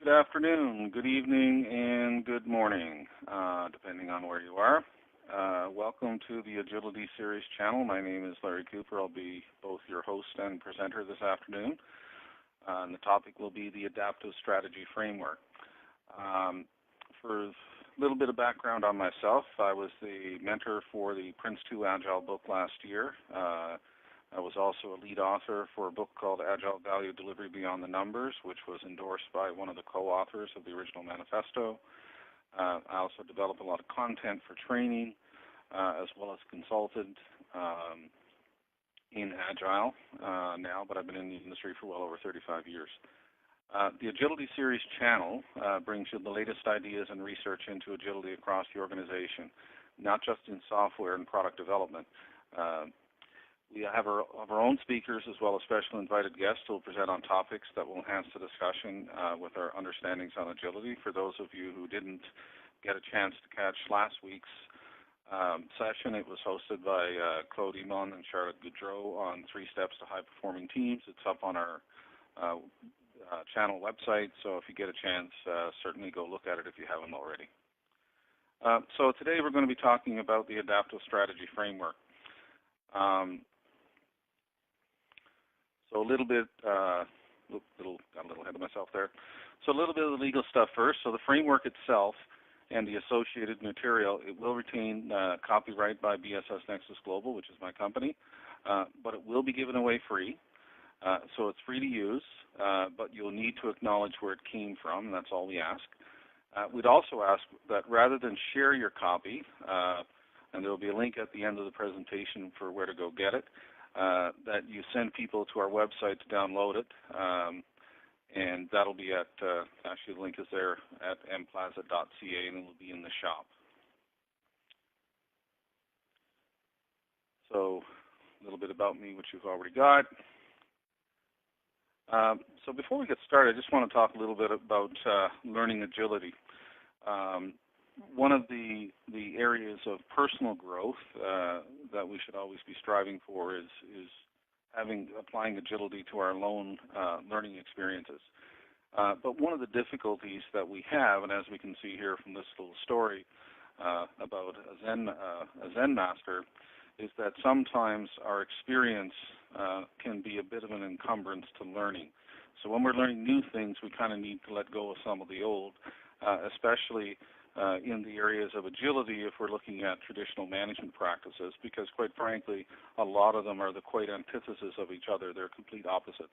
Good afternoon, good evening, and good morning, depending on where you are. Welcome to the Agility Series channel. My name is Larry Cooper. I'll be both your host and presenter this afternoon. And the topic will be the Adaptive Strategy Framework. For a little bit of background on myself, I was the mentor for the Prince 2 Agile book last year. I was also a lead author for a book called Agile Value Delivery Beyond the Numbers, which was endorsed by one of the co-authors of the original manifesto. I also developed a lot of content for training, as well as consulted in Agile now, but I've been in the industry for well over 35 years. The Agility Series channel brings you the latest ideas and research into agility across the organization, not just in software and product development. We have our own speakers as well as special invited guests who will present on topics that will enhance the discussion with our understandings on agility. For those of you who didn't get a chance to catch last week's session, it was hosted by Claude Imon and Charlotte Goudreau on 3 Steps to High-Performing Teams. It's up on our channel website, so if you get a chance, certainly go look at it if you haven't already. So today we're going to be talking about the Adaptive Strategy Framework. So a little bit, got a little ahead of myself there. So a little bit of the legal stuff first. So the framework itself and the associated material, it will retain copyright by BSS Nexus Global, which is my company, but it will be given away free. So it's free to use, but you'll need to acknowledge where it came from, and that's all we ask. We'd also ask that rather than share your copy, and there will be a link at the end of the presentation for where to go get it, that you send people to our website to download it, and that'll be at, actually the link is there at mplaza.ca, and it'll be in the shop. So a little bit about me, which you've already got. So before we get started, I just want to talk a little bit about learning agility. One of the areas of personal growth that we should always be striving for is applying agility to our own learning experiences. But one of the difficulties that we have, and as we can see here from this little story about a Zen master, is that sometimes our experience can be a bit of an encumbrance to learning. So when we're learning new things, we kind of need to let go of some of the old, especially in the areas of agility if we're looking at traditional management practices, because quite frankly, a lot of them are the quite antithesis of each other. They're complete opposites.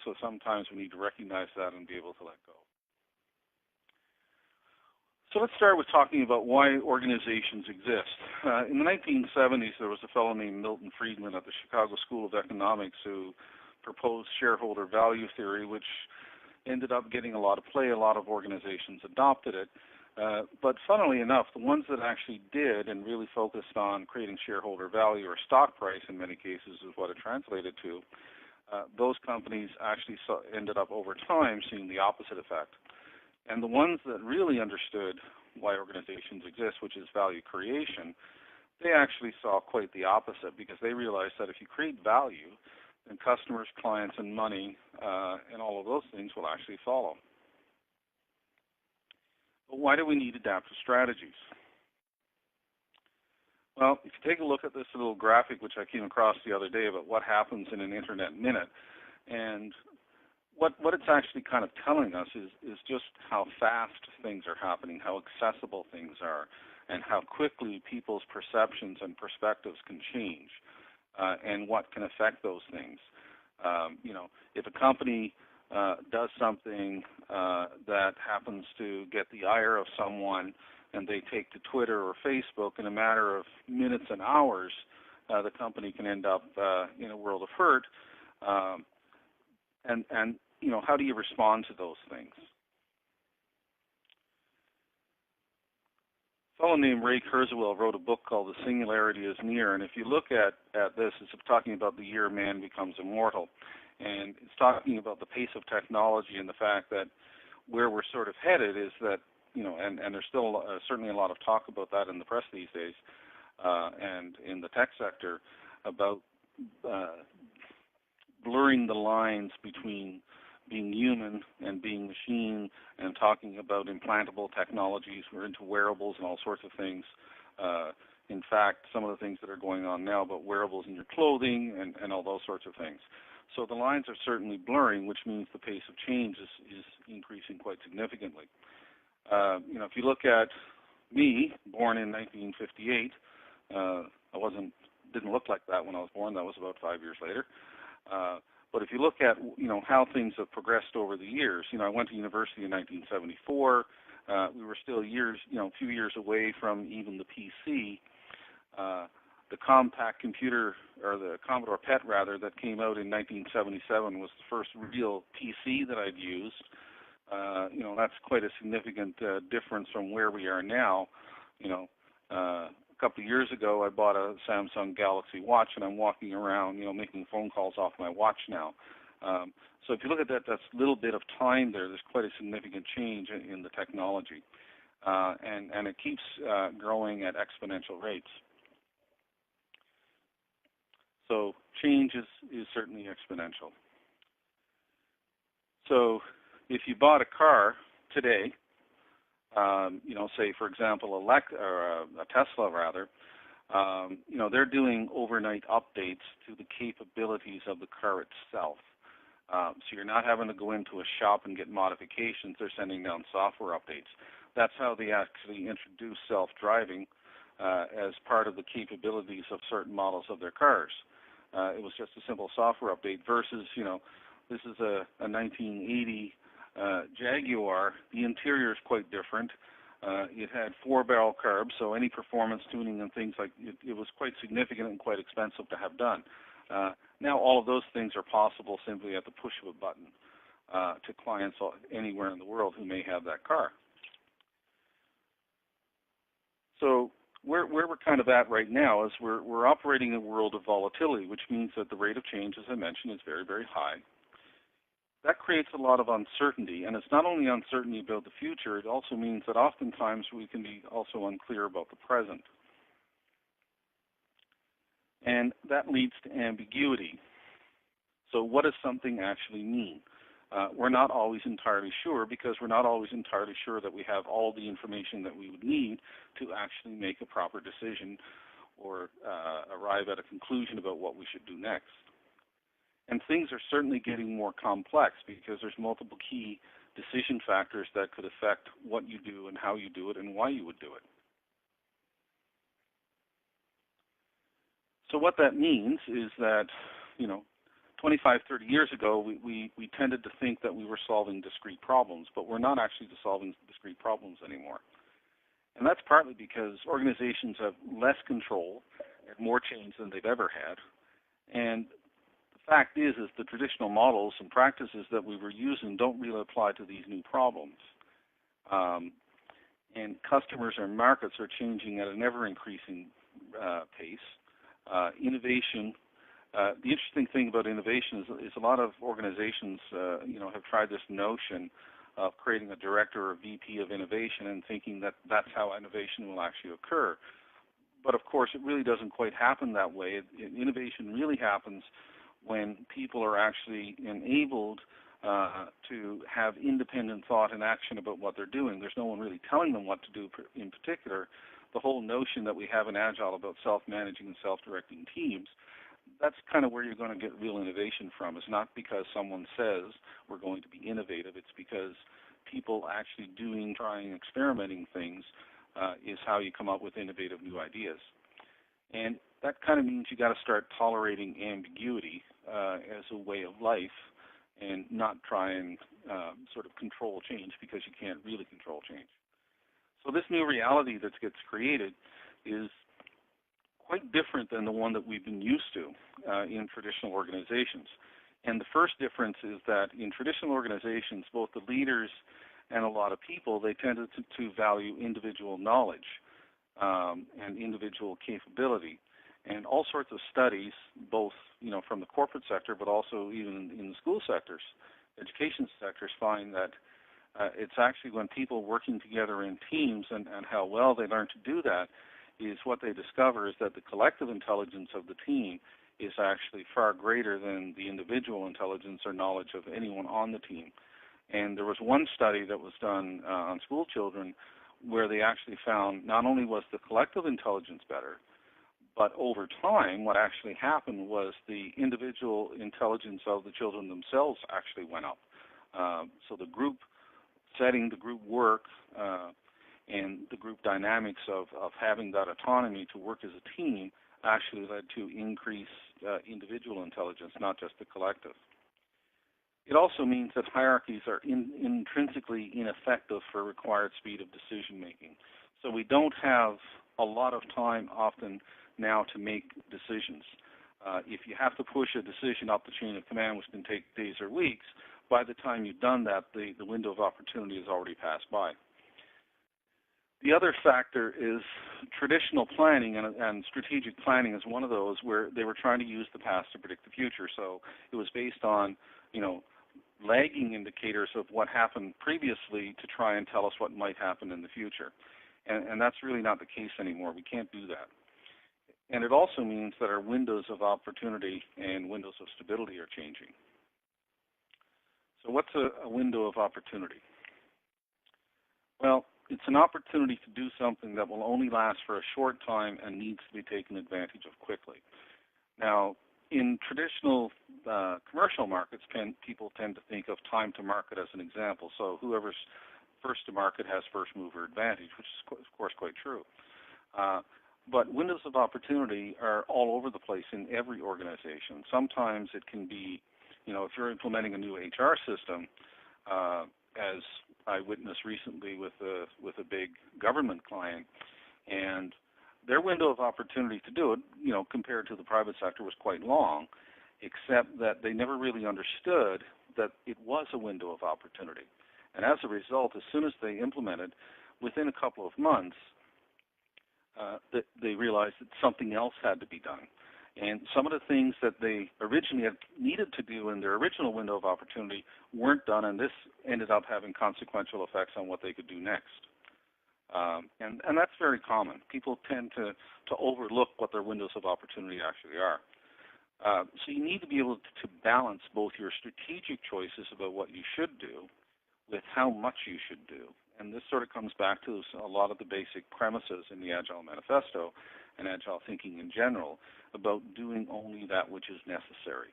So sometimes we need to recognize that and be able to let go. So let's start with talking about why organizations exist. In the 1970s, there was a fellow named Milton Friedman at the Chicago School of Economics who proposed shareholder value theory, which ended up getting a lot of play. A lot of organizations adopted it. But funnily enough, the ones that actually did and really focused on creating shareholder value, or stock price in many cases is what it translated to, those companies actually ended up over time seeing the opposite effect. And the ones that really understood why organizations exist, which is value creation, they actually saw quite the opposite, because they realized that if you create value, then customers, clients, and money, and all of those things will actually follow. But why do we need adaptive strategies? Well, if you take a look at this little graphic, which I came across the other day about what happens in an internet minute, and what it's actually kind of telling us is just how fast things are happening, how accessible things are, and how quickly people's perceptions and perspectives can change, and what can affect those things. You know, if a company does something that happens to get the ire of someone, and they take to Twitter or Facebook in a matter of minutes and hours, the company can end up in a world of hurt. And you know, how do you respond to those things? A fellow named Ray Kurzweil wrote a book called The Singularity is Near, and if you look at this, it's talking about the year man becomes immortal. And it's talking about the pace of technology and the fact that where we're sort of headed is that, you know, and there's still certainly a lot of talk about that in the press these days and in the tech sector about blurring the lines between being human and being machine and talking about implantable technologies. We're into wearables and all sorts of things. In fact, some of the things that are going on now about wearables in your clothing and all those sorts of things. So the lines are certainly blurring, which means the pace of change is increasing quite significantly. If you look at me, born in 1958, I didn't look like that when I was born. That was about 5 years later. But if you look at, how things have progressed over the years, I went to university in 1974. We were still a few years away from even the PC. The compact computer, or the Commodore PET rather, that came out in 1977 was the first real PC that I'd used. That's quite a significant difference from where we are now. A couple of years ago, I bought a Samsung Galaxy Watch, and I'm walking around, making phone calls off my watch now. So if you look at that, that's a little bit of time there. There's quite a significant change in the technology, and it keeps growing at exponential rates. So change is certainly exponential. So if you bought a car today, say for example a Tesla rather, they're doing overnight updates to the capabilities of the car itself. So you're not having to go into a shop and get modifications. They're sending down software updates. That's how they actually introduce self-driving as part of the capabilities of certain models of their cars. It was just a simple software update versus, this is a 1980 Jaguar. The interior is quite different. It had 4-barrel carbs, so any performance tuning and things like it was quite significant and quite expensive to have done. Now all of those things are possible simply at the push of a button to clients anywhere in the world who may have that car. So where we're kind of at right now is we're operating in a world of volatility, which means that the rate of change, as I mentioned, is very, very high. That creates a lot of uncertainty, and it's not only uncertainty about the future, it also means that oftentimes we can be also unclear about the present. And that leads to ambiguity. So what does something actually mean? We're not always entirely sure because we're not always entirely sure that we have all the information that we would need to actually make a proper decision or arrive at a conclusion about what we should do next. And things are certainly getting more complex because there's multiple key decision factors that could affect what you do and how you do it and why you would do it. So what that means is that, 25, 30 years ago, we tended to think that we were solving discrete problems, but we're not actually solving discrete problems anymore. And that's partly because organizations have less control and more change than they've ever had. And the fact is the traditional models and practices that we were using don't really apply to these new problems. And customers and markets are changing at an ever-increasing pace. Innovation. The interesting thing about innovation is a lot of organizations, have tried this notion of creating a director or VP of innovation and thinking that that's how innovation will actually occur. But of course, it really doesn't quite happen that way. Innovation really happens when people are actually enabled to have independent thought and action about what they're doing. There's no one really telling them what to do in particular. The whole notion that we have in Agile about self-managing and self-directing teams, that's kind of where you're going to get real innovation from. It's not because someone says we're going to be innovative. It's because people actually doing, trying, experimenting things is how you come up with innovative new ideas. And that kind of means you got to start tolerating ambiguity as a way of life and not try and sort of control change because you can't really control change. So this new reality that gets created is quite different than the one that we've been used to in traditional organizations. And the first difference is that in traditional organizations, both the leaders and a lot of people, they tended to value individual knowledge and individual capability. And all sorts of studies, both from the corporate sector, but also even in the school sectors, education sectors, find that it's actually when people working together in teams and how well they learn to do that is what they discover is that the collective intelligence of the team is actually far greater than the individual intelligence or knowledge of anyone on the team. And there was one study that was done on school children where they actually found not only was the collective intelligence better, but over time, what actually happened was the individual intelligence of the children themselves actually went up. So the group setting, the group work, and the group dynamics of having that autonomy to work as a team actually led to increased individual intelligence, not just the collective. It also means that hierarchies are intrinsically ineffective for required speed of decision making. So we don't have a lot of time often now to make decisions. If you have to push a decision up the chain of command, which can take days or weeks, by the time you've done that, the window of opportunity has already passed by. The other factor is traditional planning, and strategic planning is one of those where they were trying to use the past to predict the future. So it was based on, lagging indicators of what happened previously to try and tell us what might happen in the future. And that's really not the case anymore. We can't do that. And it also means that our windows of opportunity and windows of stability are changing. So what's a window of opportunity? Well, it's an opportunity to do something that will only last for a short time and needs to be taken advantage of quickly. Now, in traditional commercial markets, people tend to think of time to market as an example. So whoever's first to market has first mover advantage, which is, of course, quite true. But windows of opportunity are all over the place in every organization. Sometimes it can be, if you're implementing a new HR system, as I witnessed recently with a big government client, and their window of opportunity to do it, compared to the private sector, was quite long, except that they never really understood that it was a window of opportunity. And as a result, as soon as they implemented, within a couple of months, they realized that something else had to be done. And some of the things that they originally had needed to do in their original window of opportunity weren't done, and this ended up having consequential effects on what they could do next. And that's very common. People tend to overlook what their windows of opportunity actually are. So you need to be able to balance both your strategic choices about what you should do with how much you should do. And this sort of comes back to a lot of the basic premises in the Agile Manifesto and Agile thinking in general about doing only that which is necessary.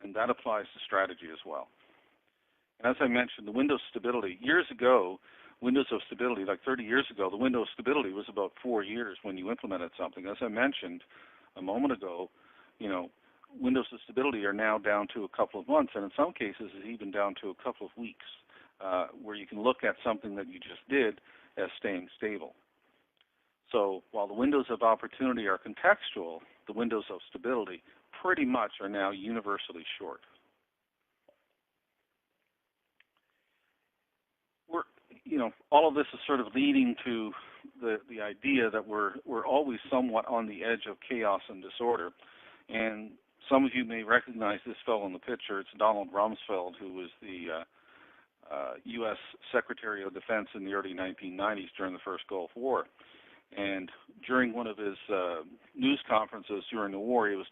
And that applies to strategy as well. And as I mentioned, the window of stability, years ago, windows of stability, like 30 years ago, the window of stability was about 4 years when you implemented something. As I mentioned a moment ago, windows of stability are now down to a couple of months, and in some cases it's even down to a couple of weeks, where you can look at something that you just did as staying stable. So while the windows of opportunity are contextual, the windows of stability pretty much are now universally short. All of this is sort of leading to the idea that we're always somewhat on the edge of chaos and disorder. And some of you may recognize this fellow in the picture. It's Donald Rumsfeld, who was the U.S. Secretary of Defense in the early 1990s during the first Gulf War. And during one of his news conferences during the war, he was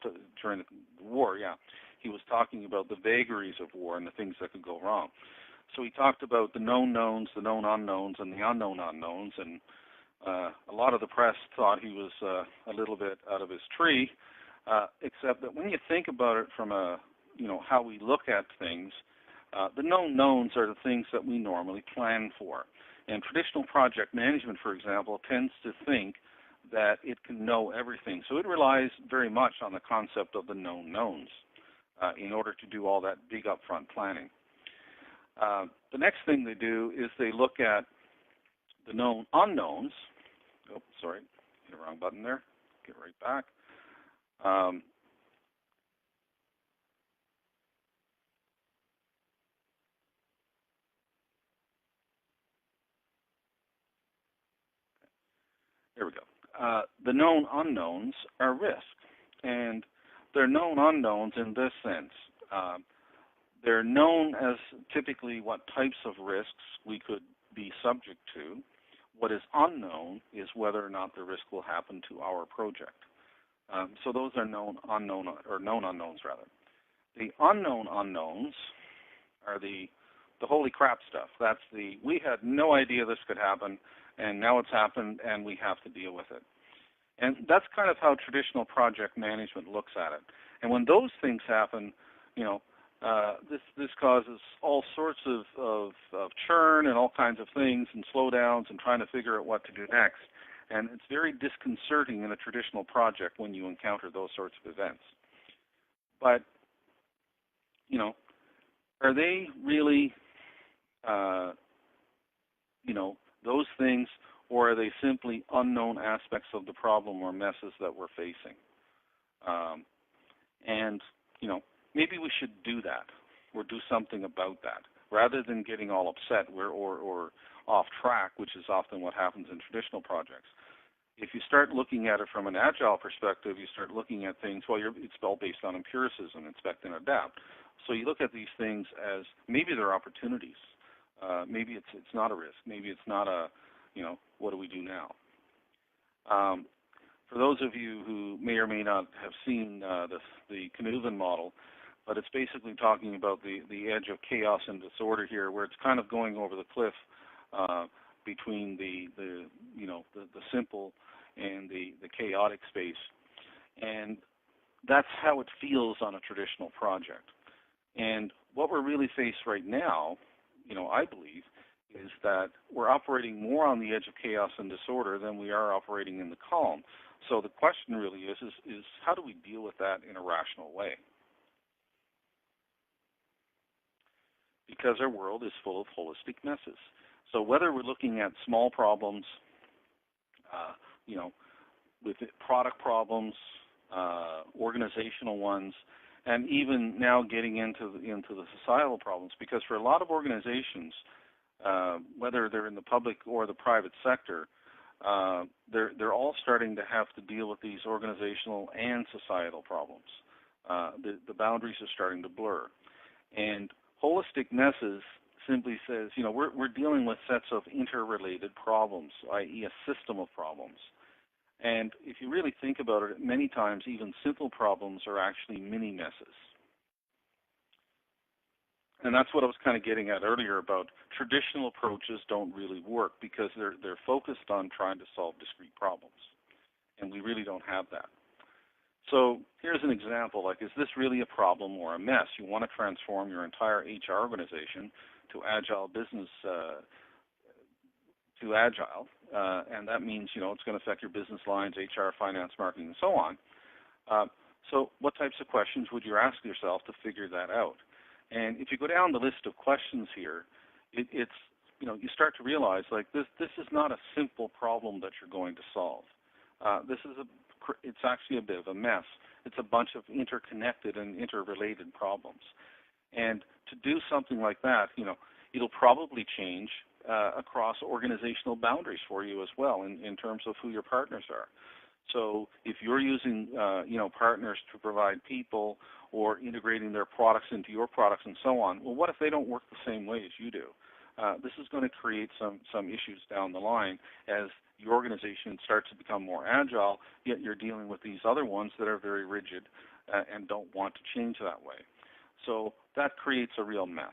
talking about the vagaries of war and the things that could go wrong. So he talked about the known knowns, the known unknowns, and the unknown unknowns. And a lot of the press thought he was a little bit out of his tree, except that when you think about it from how we look at things, the known knowns are the things that we normally plan for. And traditional project management, for example, tends to think that it can know everything. So it relies very much on the concept of the known knowns in order to do all that big upfront planning. The next thing they do is they look at the known unknowns. Oh, sorry, hit the wrong button there. Get right back. There we go. The known unknowns are risk, and they're known unknowns in this sense. They're known as typically what types of risks we could be subject to. What is unknown is whether or not the risk will happen to our project. So those are known unknown or known unknowns rather. The unknown unknowns are the holy crap stuff. That's the we had no idea this could happen, and now it's happened, and we have to deal with it. And that's kind of how traditional project management looks at it. And when those things happen, you know, this causes all sorts of churn and all kinds of things and slowdowns and trying to figure out what to do next. And it's very disconcerting in a traditional project when you encounter those sorts of events. But, you know, are they really, you know, those things, or are they simply unknown aspects of the problem or messes that we're facing? And, you know, maybe we should do that or do something about that rather than getting all upset or off track, which is often what happens in traditional projects. If you start looking at it from an agile perspective, you start looking at things, well, it's all based on empiricism, inspect and adapt. So you look at these things as maybe they're opportunities. Maybe it's not a risk. Maybe it's not a, you know, what do we do now? For those of you who may or may not have seen the Canuvin model, but it's basically talking about the edge of chaos and disorder here, where it's kind of going over the cliff between the simple and the chaotic space. And that's how it feels on a traditional project. And what we're really faced right now, you know, I believe, is that we're operating more on the edge of chaos and disorder than we are operating in the calm. So the question really is how do we deal with that in a rational way? Because our world is full of holistic messes. So whether we're looking at small problems, you know, with product problems, organizational ones, and even now getting into the societal problems, because for a lot of organizations, whether they're in the public or the private sector, they're all starting to have to deal with these organizational and societal problems. The boundaries are starting to blur. And holistic messes simply says, you know, we're dealing with sets of interrelated problems, i.e. a system of problems. And if you really think about it, many times even simple problems are actually mini messes. And that's what I was kind of getting at earlier about traditional approaches don't really work because they're focused on trying to solve discrete problems. And we really don't have that. So here's an example, like, is this really a problem or a mess? You want to transform your entire HR organization to agile business, and that means, you know, it's going to affect your business lines, HR, finance, marketing, and so on. So what types of questions would you ask yourself to figure that out? And if you go down the list of questions here, it's, you know, you start to realize, like, this is not a simple problem that you're going to solve. It's actually a bit of a mess. It's a bunch of interconnected and interrelated problems. And to do something like that, you know, it'll probably change across organizational boundaries for you as well in terms of who your partners are. So if you're using, you know, partners to provide people or integrating their products into your products and so on, well, what if they don't work the same way as you do? This is going to create some issues down the line as your organization starts to become more agile, yet you're dealing with these other ones that are very rigid and don't want to change that way. So that creates a real mess.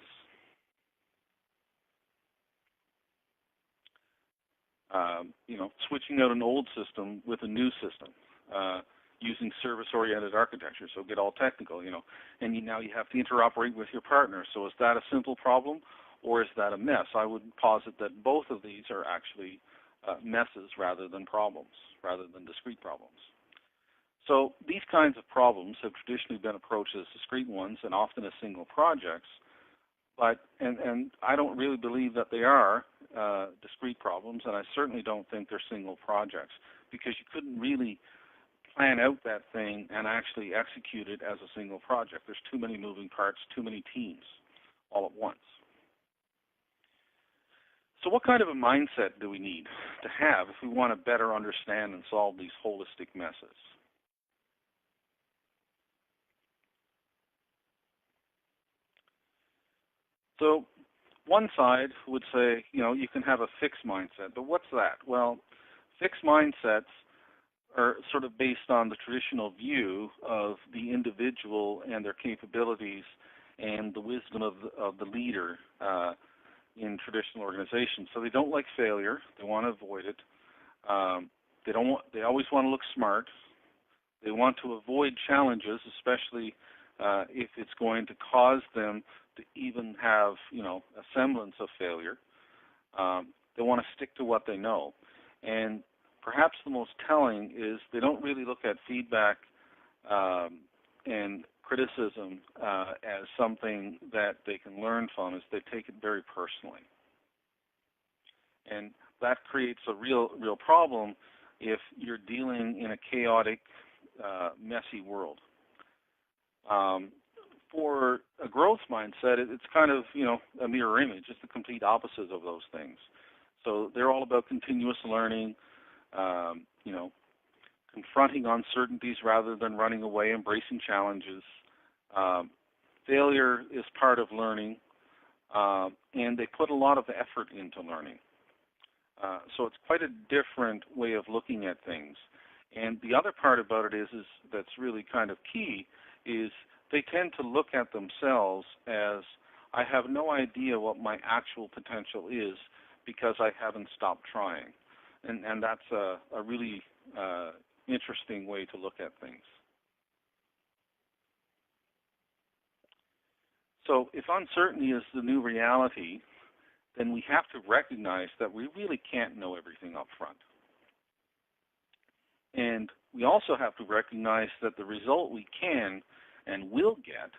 You know, switching out an old system with a new system, using service-oriented architecture, so get all technical, you know, and now you have to interoperate with your partner. So is that a simple problem or is that a mess? I would posit that both of these are actually messes rather than problems, rather than discrete problems. So these kinds of problems have traditionally been approached as discrete ones and often as single projects, but and I don't really believe that they are discrete problems, and I certainly don't think they're single projects, because you couldn't really plan out that thing and actually execute it as a single project. There's too many moving parts, too many teams all at once. So what kind of a mindset do we need to have if we want to better understand and solve these holistic messes? So one side would say, you know, you can have a fixed mindset, but what's that? Well, fixed mindsets are sort of based on the traditional view of the individual and their capabilities and the wisdom of the leader in traditional organizations. So they don't like failure. They want to avoid it. They always want to look smart. They want to avoid challenges, especially if it's going to cause them to even have, a semblance of failure. They want to stick to what they know. And perhaps the most telling is they don't really look at feedback and criticism as something that they can learn from, as they take it very personally. And that creates a real problem if you're dealing in a chaotic, messy world. For a growth mindset, it's kind of, a mirror image. It's the complete opposite of those things. So they're all about continuous learning, confronting uncertainties rather than running away, embracing challenges. Failure is part of learning, and they put a lot of effort into learning. So it's quite a different way of looking at things. And the other part about it is that's really kind of key is they tend to look at themselves as, I have no idea what my actual potential is because I haven't stopped trying. And that's a really interesting way to look at things. So if uncertainty is the new reality, then we have to recognize that we really can't know everything up front. And we also have to recognize that the result we can and will get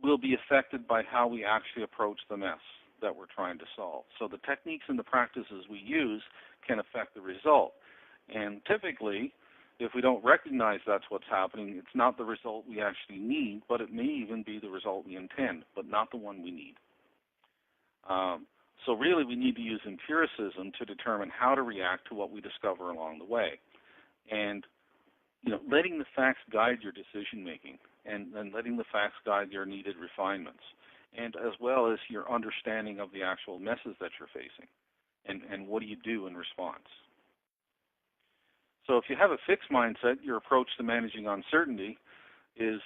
will be affected by how we actually approach the mess that we're trying to solve. So the techniques and the practices we use can affect the result. And typically, if we don't recognize that's what's happening, it's not the result we actually need, but it may even be the result we intend, but not the one we need. So really, we need to use empiricism to determine how to react to what we discover along the way. And, letting the facts guide your decision-making and letting the facts guide your needed refinements, and as well as your understanding of the actual messes that you're facing and what do you do in response. So if you have a fixed mindset, your approach to managing uncertainty is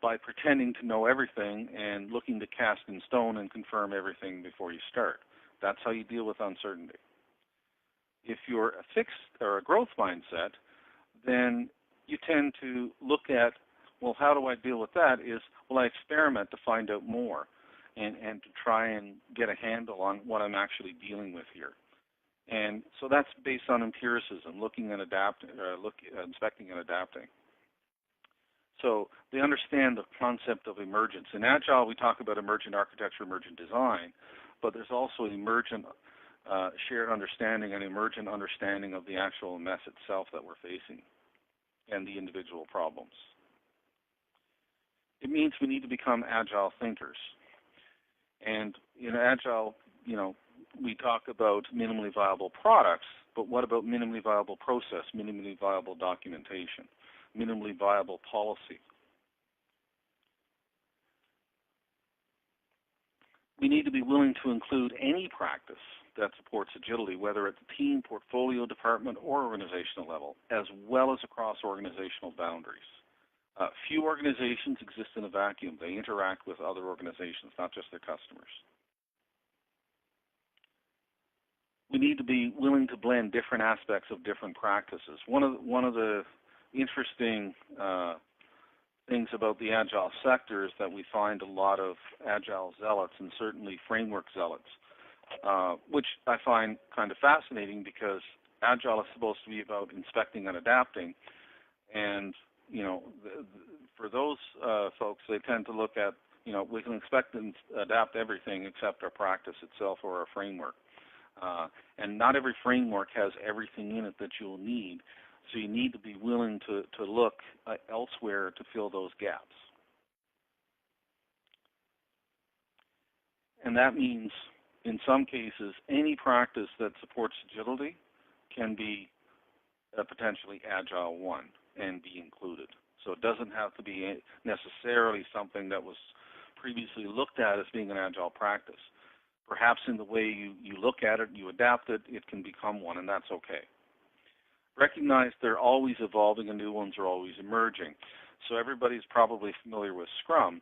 by pretending to know everything and looking to cast in stone and confirm everything before you start. That's how you deal with uncertainty. If you're a fixed or a growth mindset, then you tend to look at, well, how do I deal with that? I experiment to find out more and to try and get a handle on what I'm actually dealing with here. And so that's based on empiricism, looking and inspecting and adapting. So they understand the concept of emergence. In Agile, we talk about emergent architecture, emergent design, but there's also emergent shared understanding and emergent understanding of the actual mess itself that we're facing and the individual problems. It means we need to become Agile thinkers. And in Agile, we talk about minimally viable products, but what about minimally viable process, minimally viable documentation, minimally viable policy? We need to be willing to include any practice that supports agility, whether at the team, portfolio, department, or organizational level, as well as across organizational boundaries. Few organizations exist in a vacuum. They interact with other organizations, not just their customers. We need to be willing to blend different aspects of different practices. One of the interesting things about the Agile sector is that we find a lot of Agile zealots and certainly framework zealots, which I find kind of fascinating because Agile is supposed to be about inspecting and adapting. And, for those folks, they tend to look at, we can inspect and adapt everything except our practice itself or our framework. And not every framework has everything in it that you'll need. So you need to be willing to look elsewhere to fill those gaps. And that means, in some cases, any practice that supports agility can be a potentially Agile one and be included. So it doesn't have to be necessarily something that was previously looked at as being an Agile practice. Perhaps in the way you look at it, you adapt it, it can become one, and that's okay. Recognize they're always evolving and new ones are always emerging. So everybody's probably familiar with Scrum.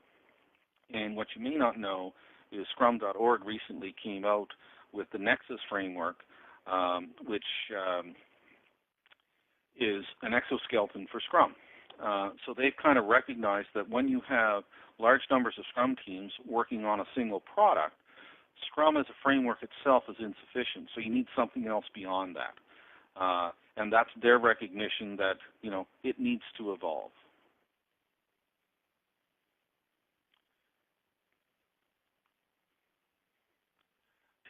And what you may not know is Scrum.org recently came out with the Nexus framework, which is an exoskeleton for Scrum. So they've kind of recognized that when you have large numbers of Scrum teams working on a single product, Scrum as a framework itself is insufficient. So you need something else beyond that. And that's their recognition that, it needs to evolve.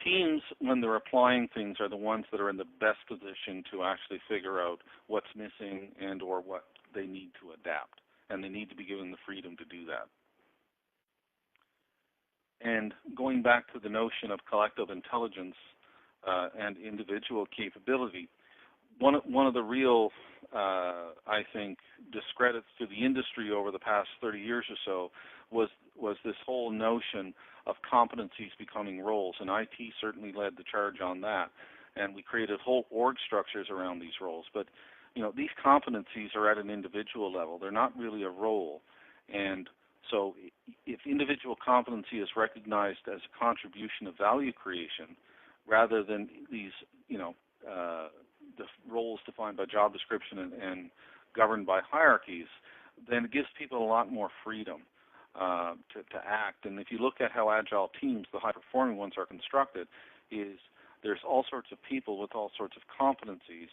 Teams, when they're applying things, are the ones that are in the best position to actually figure out what's missing and or what they need to adapt. And they need to be given the freedom to do that. And going back to the notion of collective intelligence and individual capability, one of the real, I think, discredits to the industry over the past 30 years or so was this whole notion of competencies becoming roles, and IT certainly led the charge on that. And we created whole org structures around these roles. But these competencies are at an individual level. They're not really a role. And so if individual competency is recognized as a contribution of value creation rather than these, the roles defined by job description and governed by hierarchies, then it gives people a lot more freedom to act. And if you look at how agile teams, the high-performing ones, are constructed, is there's all sorts of people with all sorts of competencies,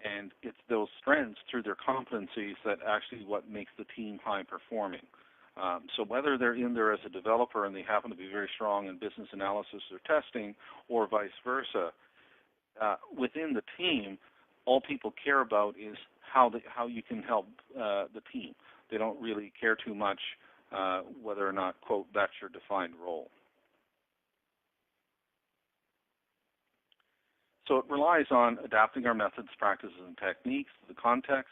and it's those strengths through their competencies that actually what makes the team high-performing. So whether they're in there as a developer and they happen to be very strong in business analysis or testing, or vice versa, within the team, all people care about is how you can help the team. They don't really care too much whether or not, quote, that's your defined role. So it relies on adapting our methods, practices, and techniques to the context,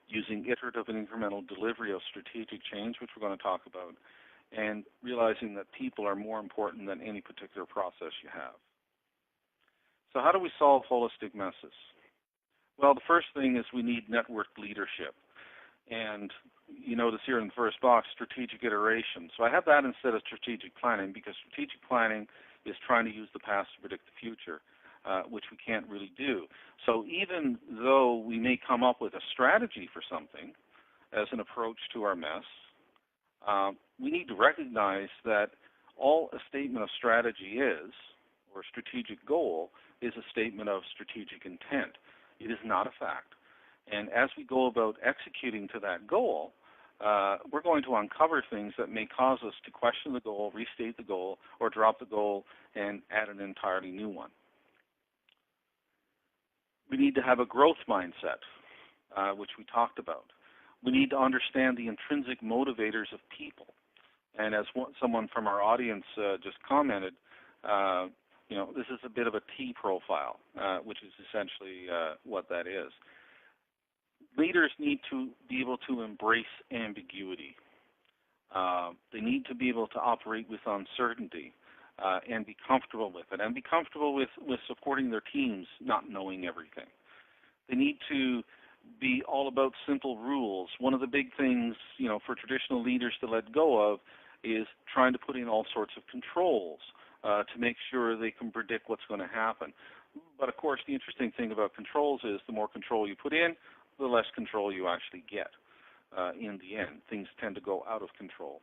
using iterative and incremental delivery of strategic change, which we're going to talk about, and realizing that people are more important than any particular process you have. So how do we solve holistic messes? Well, the first thing is we need networked leadership. And you notice here in the first box, strategic iteration. So I have that instead of strategic planning because strategic planning is trying to use the past to predict the future, which we can't really do. So even though we may come up with a strategy for something as an approach to our mess, we need to recognize that all a statement of strategy is, or strategic goal, is a statement of strategic intent. It is not a fact. And as we go about executing to that goal, we're going to uncover things that may cause us to question the goal, restate the goal, or drop the goal and add an entirely new one. We need to have a growth mindset, which we talked about. We need to understand the intrinsic motivators of people. And as someone from our audience just commented, this is a bit of a T profile, which is essentially what that is. Leaders need to be able to embrace ambiguity. They need to be able to operate with uncertainty and be comfortable with it, and be comfortable with supporting their teams not knowing everything. They need to be all about simple rules. One of the big things, for traditional leaders to let go of is trying to put in all sorts of controls to make sure they can predict what's going to happen. But of course, the interesting thing about controls is the more control you put in, the less control you actually get. In the end, things tend to go out of control.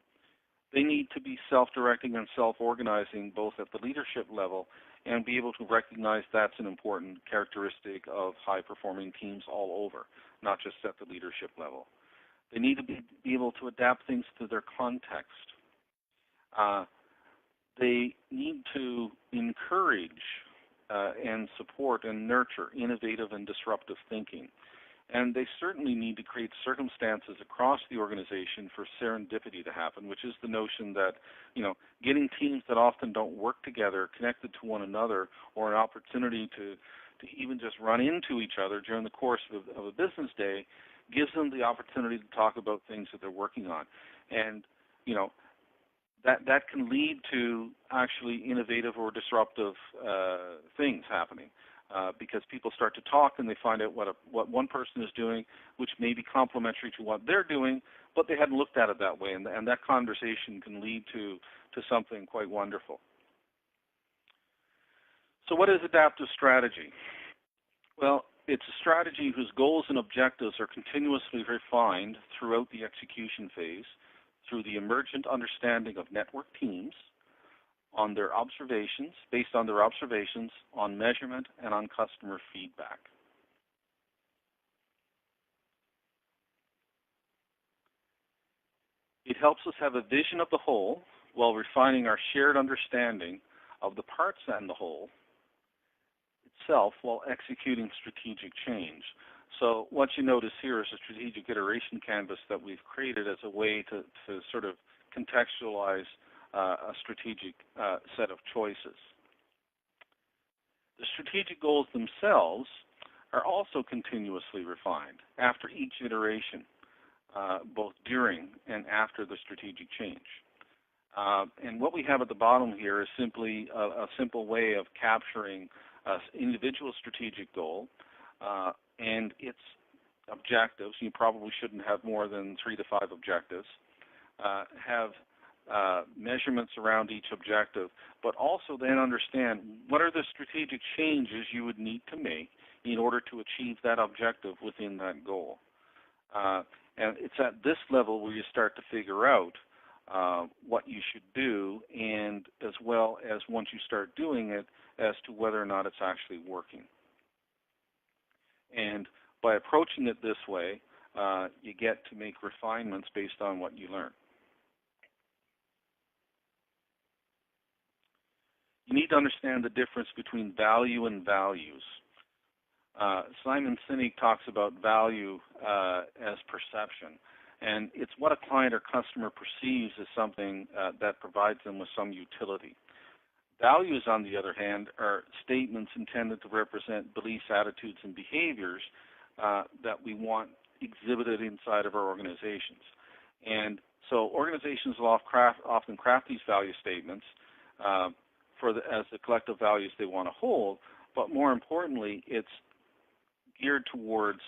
They need to be self-directing and self-organizing both at the leadership level and be able to recognize that's an important characteristic of high-performing teams all over, not just at the leadership level. They need to be able to adapt things to their context. They need to encourage and support and nurture innovative and disruptive thinking. And they certainly need to create circumstances across the organization for serendipity to happen, which is the notion that, getting teams that often don't work together connected to one another, or an opportunity to even just run into each other during the course of a business day, gives them the opportunity to talk about things that they're working on. And, that can lead to actually innovative or disruptive things happening. because people start to talk and they find out what one person is doing, which may be complementary to what they're doing, but they hadn't looked at it that way, and that conversation can lead to something quite wonderful. So what is adaptive strategy? Well, it's a strategy whose goals and objectives are continuously refined throughout the execution phase through the emergent understanding of network teams, on their observations, based on their observations, on measurement, and on customer feedback. It helps us have a vision of the whole while refining our shared understanding of the parts and the whole itself while executing strategic change. So what you notice here is a strategic iteration canvas that we've created as a way to sort of contextualize a strategic set of choices. The strategic goals themselves are also continuously refined after each iteration, both during and after the strategic change. And what we have at the bottom here is simply a simple way of capturing an individual strategic goal and its objectives. You probably shouldn't have more than 3 to 5 objectives. Have measurements around each objective, but also then understand what are the strategic changes you would need to make in order to achieve that objective within that goal. And it's at this level where you start to figure out what you should do, and as well as once you start doing it, as to whether or not it's actually working. And by approaching it this way, you get to make refinements based on what you learn. You need to understand the difference between value and values. Simon Sinek talks about value as perception, and it's what a client or customer perceives as something that provides them with some utility. Values, on the other hand, are statements intended to represent beliefs, attitudes, and behaviors that we want exhibited inside of our organizations. And so organizations will often craft these value statements as the collective values they want to hold, but more importantly, it's geared towards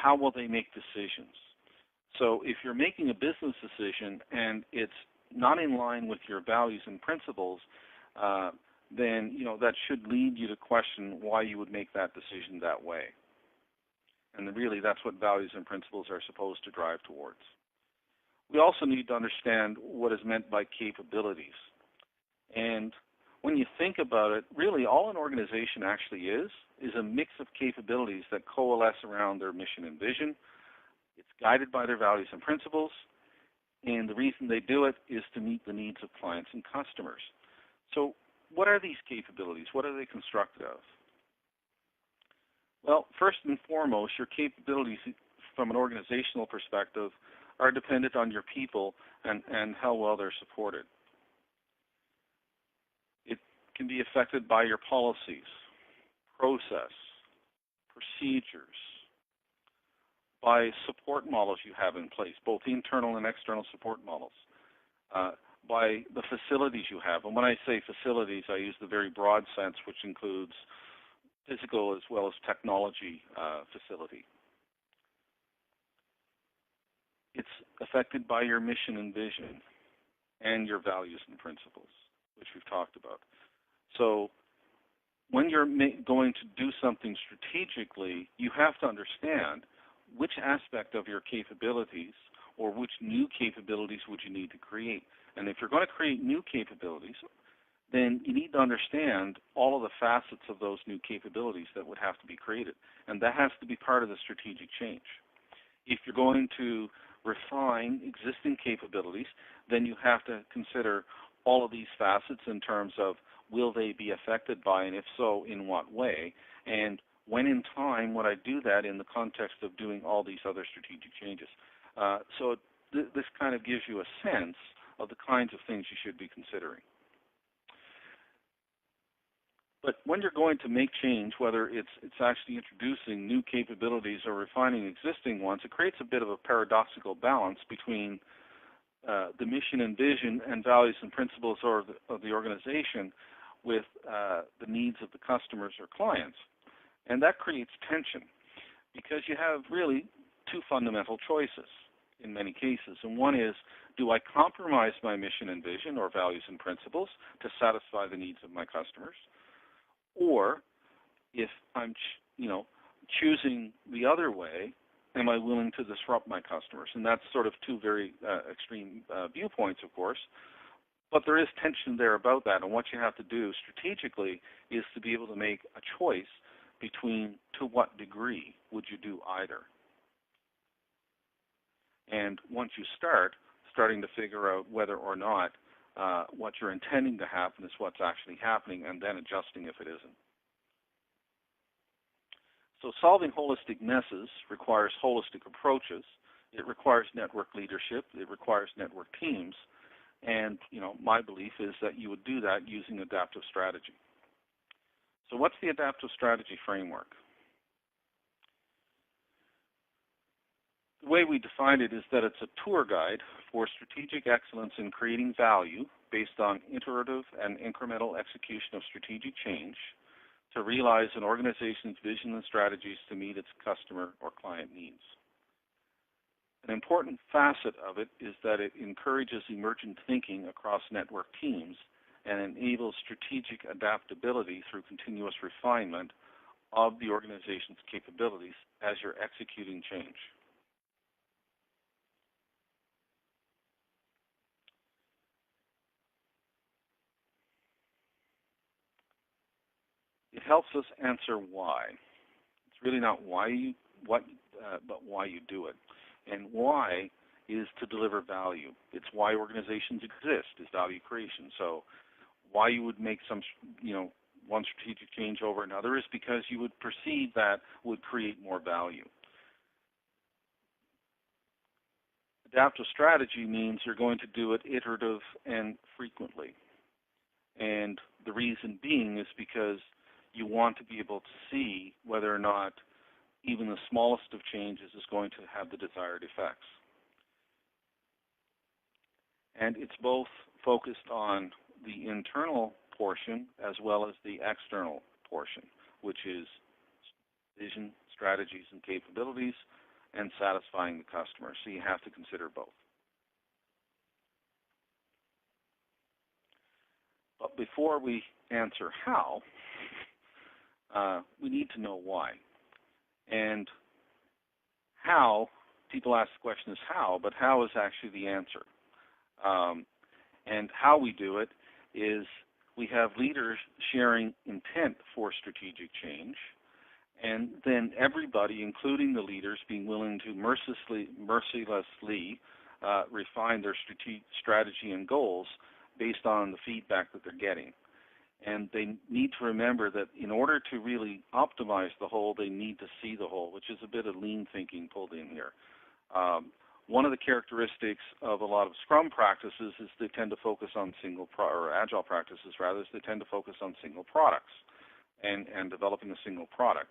how will they make decisions. So if you're making a business decision and it's not in line with your values and principles, then that should lead you to question why you would make that decision that way. And really, that's what values and principles are supposed to drive towards. We also need to understand what is meant by capabilities. And when you think about it, really all an organization actually is a mix of capabilities that coalesce around their mission and vision. It's guided by their values and principles, and the reason they do it is to meet the needs of clients and customers. So what are these capabilities? What are they constructed of? Well, first and foremost, your capabilities from an organizational perspective are dependent on your people and how well they're supported. It can be affected by your policies, process, procedures, by support models you have in place, both internal and external support models, by the facilities you have. And when I say facilities, I use the very broad sense, which includes physical as well as technology facility. It's affected by your mission and vision and your values and principles, which we've talked about. So when you're going to do something strategically, you have to understand which aspect of your capabilities or which new capabilities would you need to create. And if you're going to create new capabilities, then you need to understand all of the facets of those new capabilities that would have to be created. And that has to be part of the strategic change. If you're going to refine existing capabilities, then you have to consider all of these facets in terms of will they be affected by, and if so, in what way, and when in time would I do that in the context of doing all these other strategic changes. So this kind of gives you a sense of the kinds of things you should be considering. But when you're going to make change, whether it's actually introducing new capabilities or refining existing ones, it creates a bit of a paradoxical balance between the mission and vision and values and principles of the organization, with the needs of the customers or clients. And that creates tension because you have really two fundamental choices in many cases. And one is, do I compromise my mission and vision or values and principles to satisfy the needs of my customers? Or if I'm, choosing the other way, am I willing to disrupt my customers? And that's sort of two very extreme viewpoints, of course. But there is tension there about that. And what you have to do strategically is to be able to make a choice between to what degree would you do either. And once you starting to figure out whether or not what you're intending to happen is what's actually happening, and then adjusting if it isn't. So solving holistic messes requires holistic approaches. It requires network leadership. It requires network teams. And, my belief is that you would do that using adaptive strategy. So what's the adaptive strategy framework? The way we define it is that it's a tour guide for strategic excellence in creating value based on iterative and incremental execution of strategic change to realize an organization's vision and strategies to meet its customer or client needs. An important facet of it is that it encourages emergent thinking across network teams and enables strategic adaptability through continuous refinement of the organization's capabilities as you're executing change. It helps us answer why. It's really not but why you do it. And why is to deliver value. It's why organizations exist, is value creation. So why you would make some, one strategic change over another is because you would perceive that would create more value. Adaptive strategy means you're going to do it iterative and frequently. And the reason being is because you want to be able to see whether or not even the smallest of changes is going to have the desired effects. And it's both focused on the internal portion as well as the external portion, which is vision, strategies, and capabilities, and satisfying the customer. So you have to consider both. But before we answer how, we need to know why. And how, people ask the question is how, but how is actually the answer. And how we do it is we have leaders sharing intent for strategic change, and then everybody, including the leaders, being willing to mercilessly refine their strategy and goals based on the feedback that they're getting. And they need to remember that in order to really optimize the whole, they need to see the whole, which is a bit of lean thinking pulled in here. One of the characteristics of a lot of Scrum practices is they tend to focus on or Agile practices rather, is they tend to focus on single products and developing a single product.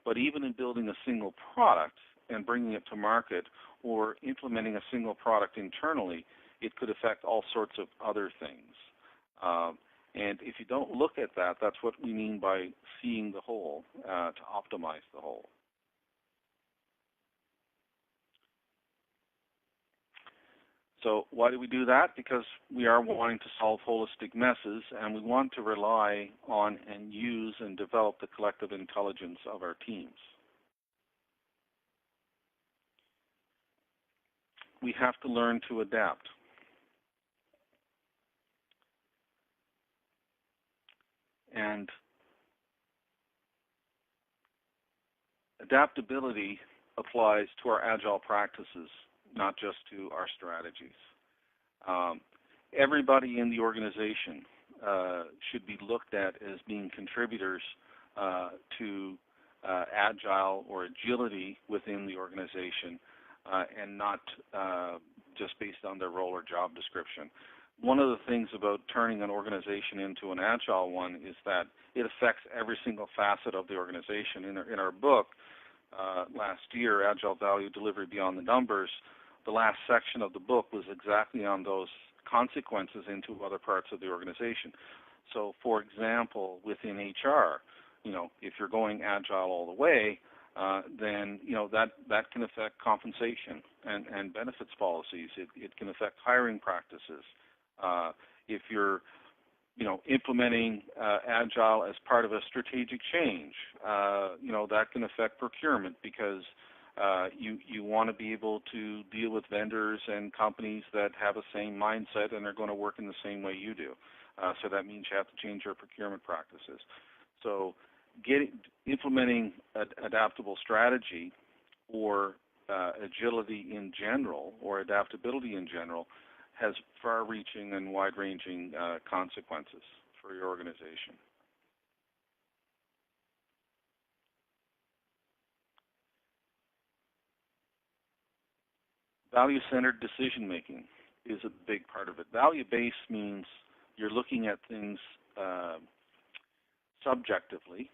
But even in building a single product and bringing it to market or implementing a single product internally, it could affect all sorts of other things. And if you don't look at that, that's what we mean by seeing the whole, to optimize the whole. So why do we do that? Because we are wanting to solve holistic messes, and we want to rely on and use and develop the collective intelligence of our teams. We have to learn to adapt. And adaptability applies to our Agile practices, not just to our strategies. Everybody in the organization should be looked at as being contributors to Agile or agility within the organization, and not just based on their role or job description. One of the things about turning an organization into an Agile one is that it affects every single facet of the organization. In our book last year, Agile Value Delivery Beyond the Numbers, the last section of the book was exactly on those consequences into other parts of the organization. So, for example, within HR, if you're going agile all the way, then that can affect compensation and benefits policies. It can affect hiring practices. If you're implementing agile as part of a strategic change, that can affect procurement because you want to be able to deal with vendors and companies that have the same mindset and are going to work in the same way you do. So that means you have to change your procurement practices. So implementing adaptable strategy or agility in general or adaptability in general has far-reaching and wide-ranging consequences for your organization. Value-centered decision-making is a big part of it. Value-based means you're looking at things subjectively.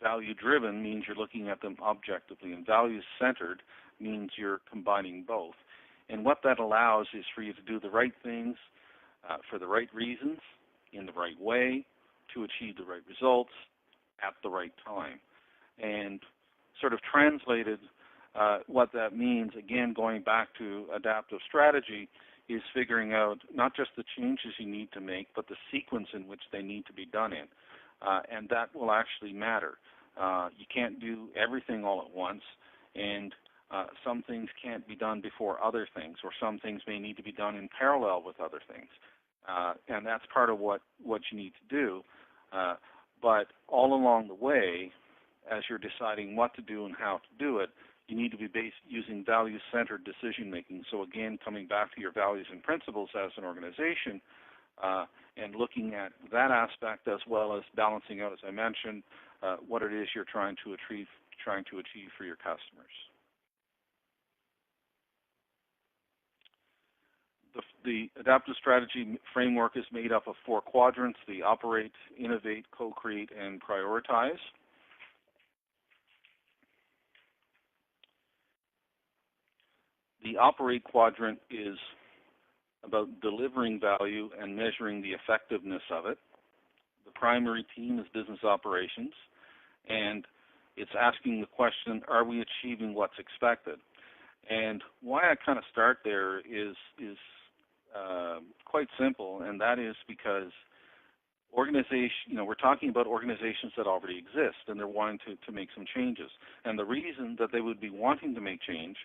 Value-driven means you're looking at them objectively. And value-centered means you're combining both. And what that allows is for you to do the right things for the right reasons, in the right way, to achieve the right results at the right time. And sort of translated, what that means, again, going back to adaptive strategy, is figuring out not just the changes you need to make, but the sequence in which they need to be done in. And that will actually matter. You can't do everything all at once, and some things can't be done before other things, or some things may need to be done in parallel with other things. And that's part of what you need to do. But all along the way, as you're deciding what to do and how to do it, you need to be using value-centered decision-making. So again, coming back to your values and principles as an organization, and looking at that aspect as well as balancing out, as I mentioned, what it is you're trying to achieve for your customers. The adaptive strategy framework is made up of 4 quadrants: the operate, innovate, co-create, and prioritize. The operate quadrant is about delivering value and measuring the effectiveness of it. The primary team is business operations, and it's asking the question, are we achieving what's expected? And why I kind of start there is quite simple, and that is because we're talking about organizations that already exist, and they're wanting to make some changes. And the reason that they would be wanting to make change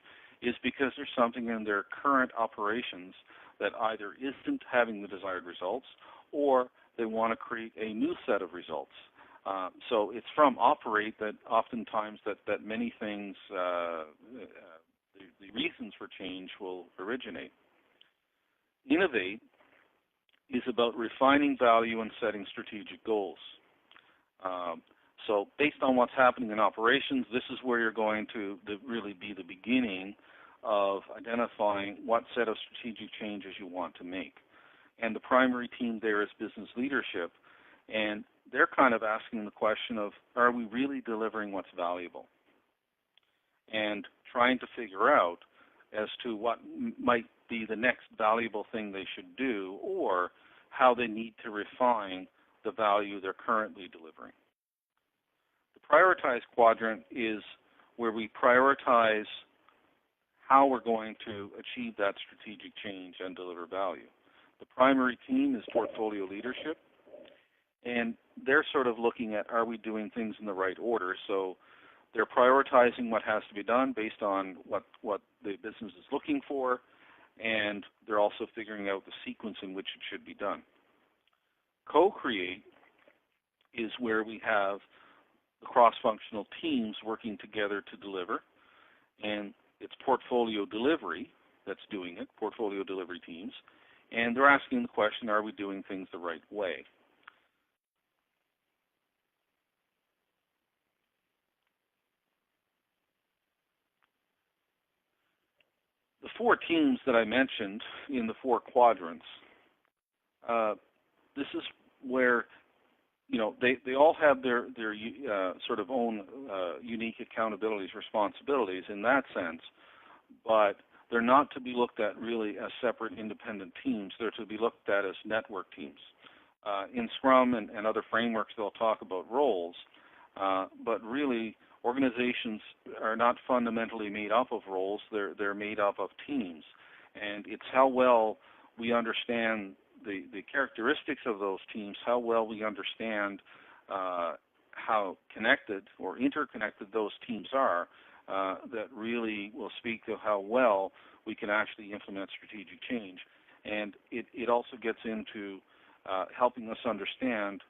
is because there's something in their current operations that either isn't having the desired results, or they want to create a new set of results. So it's from operate that oftentimes that many things, the reasons for change will originate. Innovate is about refining value and setting strategic goals. So based on what's happening in operations, this is where you're going to really be the beginning of identifying what set of strategic changes you want to make. And the primary team there is business leadership, and they're kind of asking the question of, are we really delivering what's valuable? And trying to figure out as to what might be the next valuable thing they should do, or how they need to refine the value they're currently delivering. The prioritize quadrant is where we prioritize how we're going to achieve that strategic change and deliver value. The primary team is portfolio leadership, and they're sort of looking at, are we doing things in the right order? So they're prioritizing what has to be done based on what the business is looking for, and they're also figuring out the sequence in which it should be done. Co-create is where we have the cross-functional teams working together to deliver, and it's portfolio delivery that's doing it, portfolio delivery teams, and they're asking the question, are we doing things the right way? The 4 teams that I mentioned in the 4 quadrants, this is where they all have their sort of own unique accountabilities, responsibilities in that sense, but they're not to be looked at really as separate independent teams. They're to be looked at as network teams. In Scrum and other frameworks, they'll talk about roles, but really, organizations are not fundamentally made up of roles. They're made up of teams, and it's how well we understand the characteristics of those teams, how well we understand how connected or interconnected those teams are, that really will speak to how well we can actually implement strategic change. And it also gets into helping us understand,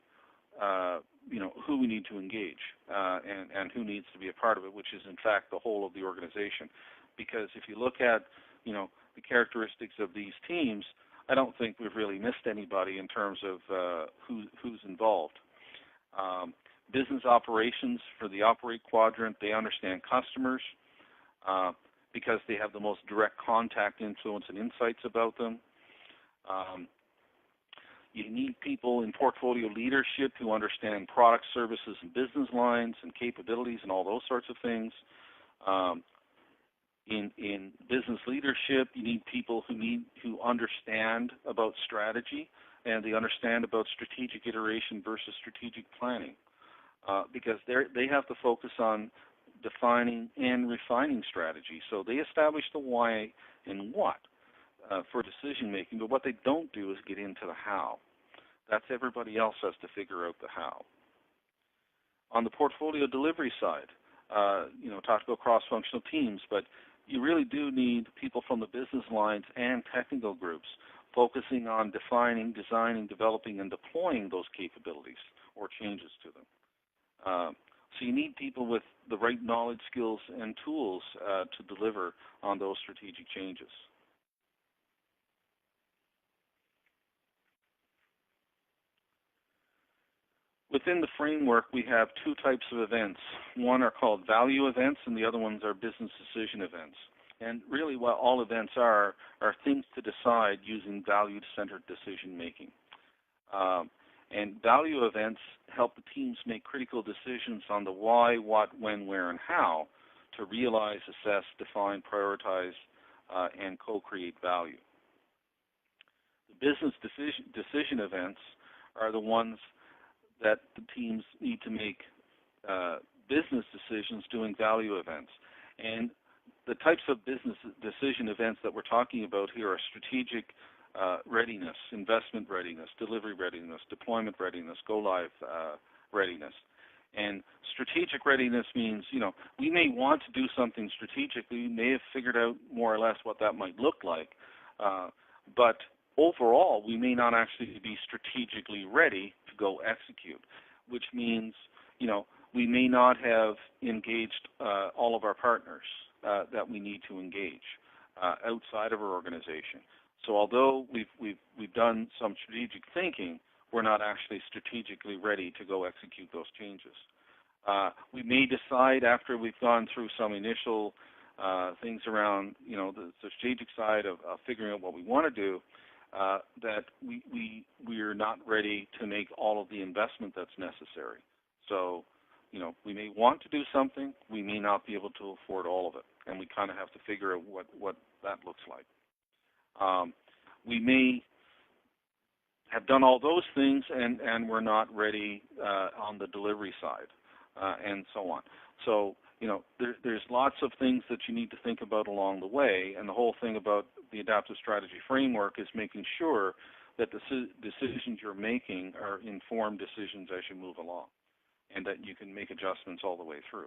who we need to engage and who needs to be a part of it, which is in fact the whole of the organization. Because if you look at, the characteristics of these teams, I don't think we've really missed anybody in terms of who's involved. Business operations, for the operate quadrant, they understand customers because they have the most direct contact, influence, and insights about them. You need people in portfolio leadership who understand products, services, and business lines and capabilities and all those sorts of things. In business leadership, you need people who understand about strategy, and they understand about strategic iteration versus strategic planning, because they have to focus on defining and refining strategy. So they establish the why and what for decision making, but what they don't do is get into the how. That's everybody else has to figure out the how. On the portfolio delivery side, talked about cross-functional teams, but you really do need people from the business lines and technical groups focusing on defining, designing, developing, and deploying those capabilities or changes to them. So you need people with the right knowledge, skills, and tools to deliver on those strategic changes. Within the framework, we have two types of events. One are called value events, and the other ones are business decision events. And really what all events are things to decide using value-centered decision-making. And value events help the teams make critical decisions on the why, what, when, where, and how to realize, assess, define, prioritize, and co-create value. The business decision events are the ones that the teams need to make business decisions doing value events. And the types of business decision events that we're talking about here are strategic readiness, investment readiness, delivery readiness, deployment readiness, go-live readiness. And strategic readiness means, we may want to do something strategically. We may have figured out more or less what that might look like. But overall, we may not actually be strategically ready to go execute, which means, we may not have engaged all of our partners that we need to engage outside of our organization. So although we've done some strategic thinking, we're not actually strategically ready to go execute those changes. We may decide after we've gone through some initial things around, the strategic side of figuring out what we want to do, that we are not ready to make all of the investment that's necessary. So, we may want to do something, we may not be able to afford all of it, and we kind of have to figure out what that looks like. We may have done all those things, and we're not ready on the delivery side, and so on. So, there's lots of things that you need to think about along the way, and the whole thing about the adaptive strategy framework is making sure that the decisions you're making are informed decisions as you move along, and that you can make adjustments all the way through.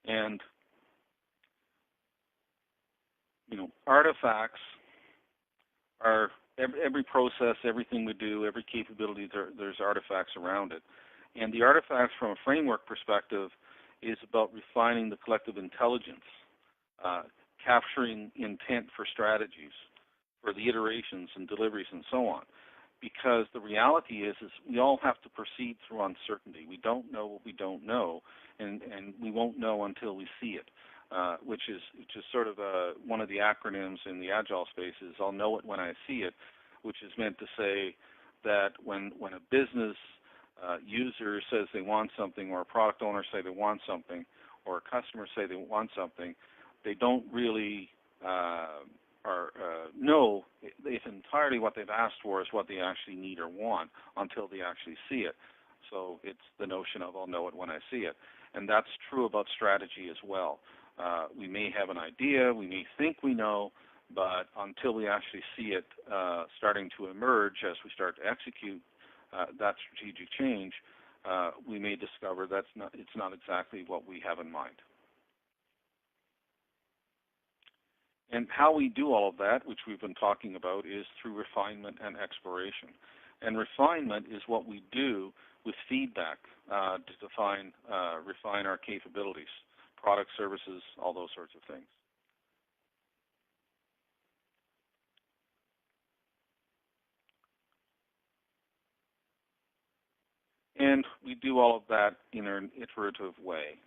And, artifacts are every process, everything we do, every capability, there's artifacts around it. And the artifacts from a framework perspective is about refining the collective intelligence, capturing intent for strategies, for the iterations and deliveries and so on. Because the reality is we all have to proceed through uncertainty. We don't know what we don't know, and we won't know until we see it, which is sort of one of the acronyms in the agile space is I'll know it when I see it, which is meant to say that when a business user says they want something, or a product owner say they want something, or a customer say they want something, they don't really know if entirely what they've asked for is what they actually need or want until they actually see it. So it's the notion of I'll know it when I see it. And that's true about strategy as well. We may have an idea, we may think we know, but until we actually see it starting to emerge as we start to execute that strategic change, we may discover it's not exactly what we have in mind. And how we do all of that, which we've been talking about, is through refinement and exploration. And refinement is what we do with feedback to refine our capabilities, products, services, all those sorts of things. And we do all of that in an iterative way.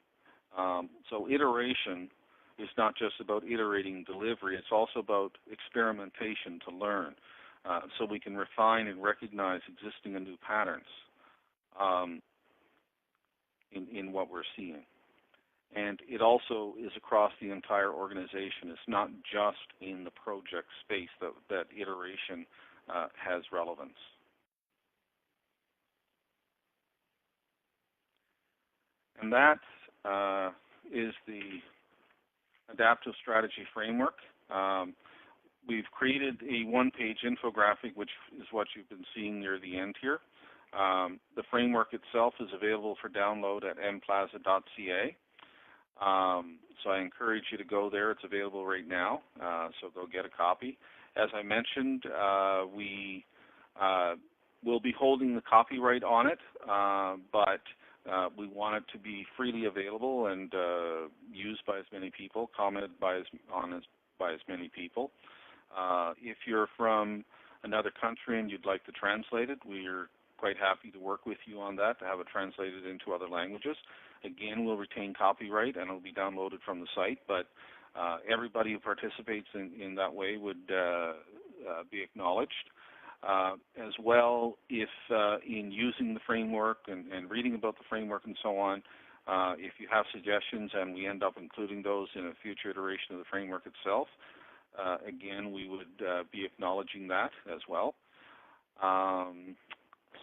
So iteration is not just about iterating delivery, it's also about experimentation to learn. So we can refine and recognize existing and new patterns in what we're seeing. And it also is across the entire organization. It's not just in the project space that iteration has relevance. And that is the adaptive strategy framework. We've created a one-page infographic, which is what you've been seeing near the end here. The framework itself is available for download at mplaza.ca. So I encourage you to go there. It's available right now, so go get a copy. As I mentioned, we will be holding the copyright on it, but we want it to be freely available and used by as many people, commented on by as many people. If you're from another country and you'd like to translate it, we're quite happy to work with you on that, to have it translated into other languages. Again, we'll retain copyright and it'll be downloaded from the site, but everybody who participates in that way would be acknowledged. As well, if in using the framework and reading about the framework and so on, if you have suggestions and we end up including those in a future iteration of the framework itself, again, we would be acknowledging that as well.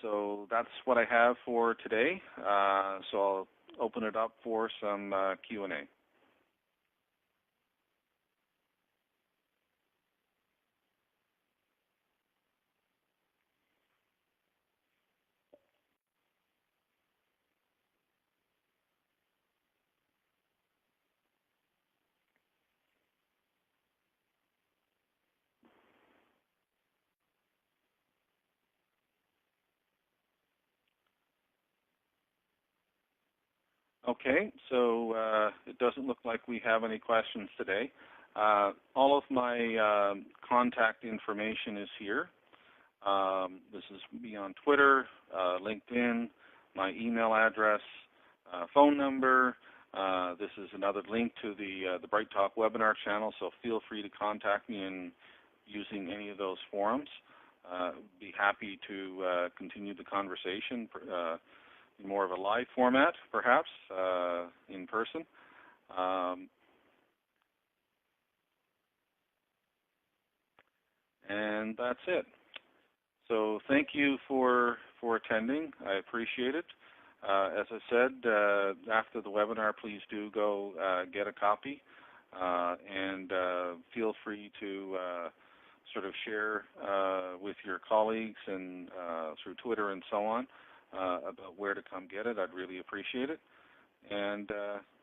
So that's what I have for today. So I'll open it up for some Q&A. Okay, so it doesn't look like we have any questions today. All of my contact information is here. This is me on Twitter, LinkedIn, my email address, phone number. This is another link to the Bright Talk webinar channel, so feel free to contact me in using any of those forums. Be happy to continue the conversation. More of a live format, perhaps, in person. And that's it. So thank you for attending. I appreciate it. As I said, after the webinar, please do go get a copy and feel free to sort of share with your colleagues and through Twitter and so on. About where to come get it. I'd really appreciate it. And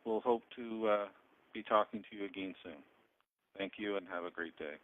we'll hope to be talking to you again soon. Thank you and have a great day.